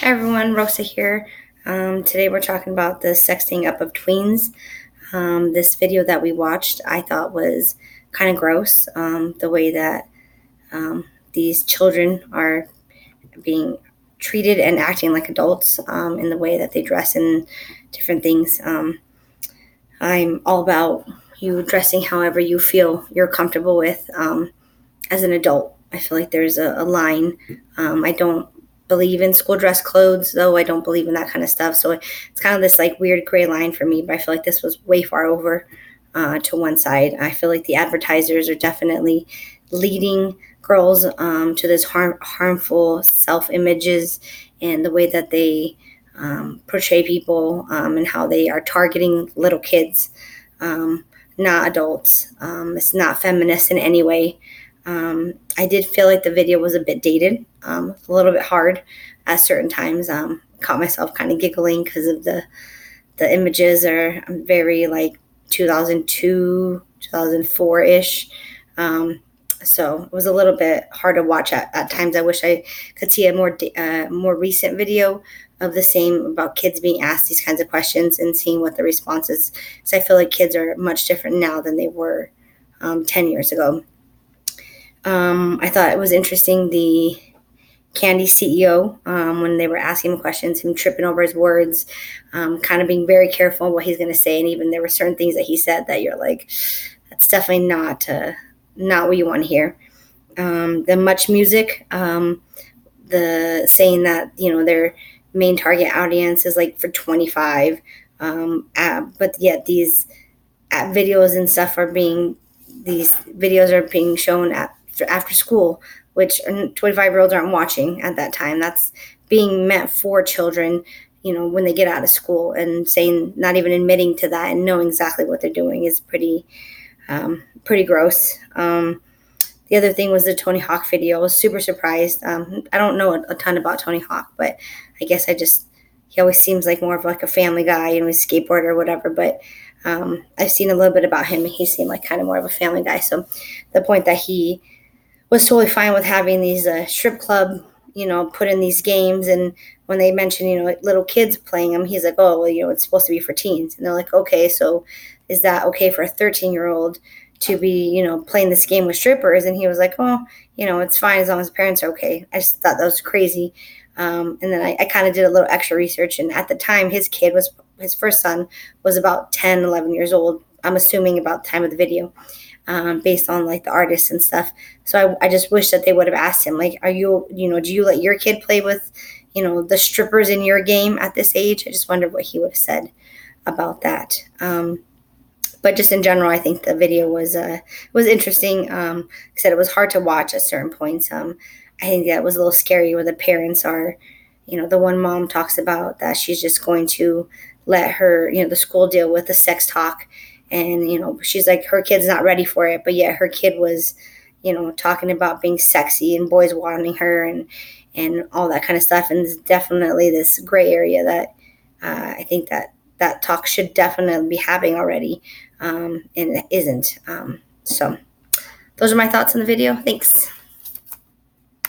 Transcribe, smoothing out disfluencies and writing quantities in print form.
Hi everyone, Rosa here. Today we're talking about the sexting up of tweens. This video that we watched I thought was kind of gross. The way that these children are being treated and acting like adults, in the way that they dress and different things. I'm all about you dressing however you feel you're comfortable with as an adult. I feel like there's a line. I don't believe in school dress clothes, though. I don't believe in that kind of stuff. So it's kind of this like weird gray line for me, but I feel like this was way far over to one side. I feel like the advertisers are definitely leading girls to this harmful self-images and the way that they portray people and how they are targeting little kids, not adults. It's not feminist in any way. I did feel like the video was a bit dated, a little bit hard at certain times. Caught myself kind of giggling because of the images are very like 2002, 2004-ish. So it was a little bit hard to watch at times. I wish I could see a more recent video of the same about kids being asked these kinds of questions and seeing what the response is. So I feel like kids are much different now than they were 10 years ago. I thought it was interesting, the Candy CEO, when they were asking him questions, him tripping over his words, kind of being very careful on what he's going to say. And even there were certain things that he said that you're like, that's definitely not what you want to hear. The much music, the saying that, their main target audience is like for 25. But yet these videos and stuff these videos are being shown after school, which 25-year-olds aren't watching at that time. That's being meant for children, when they get out of school, and saying, not even admitting to that and knowing exactly what they're doing is pretty gross. The other thing was the Tony Hawk video. I was super surprised. I don't know a ton about Tony Hawk, but I guess he always seems like more of like a family guy, he's a skateboarder or whatever, but I've seen a little bit about him and he seemed like kind of more of a family guy. So the point that he was totally fine with having these strip club, put in these games. And when they mentioned, like little kids playing them, he's like, oh, well, it's supposed to be for teens. And they're like, okay, so is that okay for a 13-year-old to be, playing this game with strippers? And he was like, oh, it's fine as long as the parents are okay. I just thought that was crazy. And then I kind of did a little extra research. And at the time, his first son was about 10, 11 years old. I'm assuming about the time of the video. Based on like the artists and stuff. So I just wish that they would have asked him, like, do you let your kid play with, the strippers in your game at this age? I just wonder what he would have said about that. But just in general, I think the video was interesting. Like I said, it was hard to watch at certain points. I think that was a little scary where the parents are, the one mom talks about that she's just going to let her, the school deal with the sex talk. And, she's like, her kid's not ready for it, but yet her kid was, talking about being sexy and boys wanting her and all that kind of stuff. And it's definitely this gray area that I think that talk should definitely be having already, and it isn't. So those are my thoughts on the video. Thanks.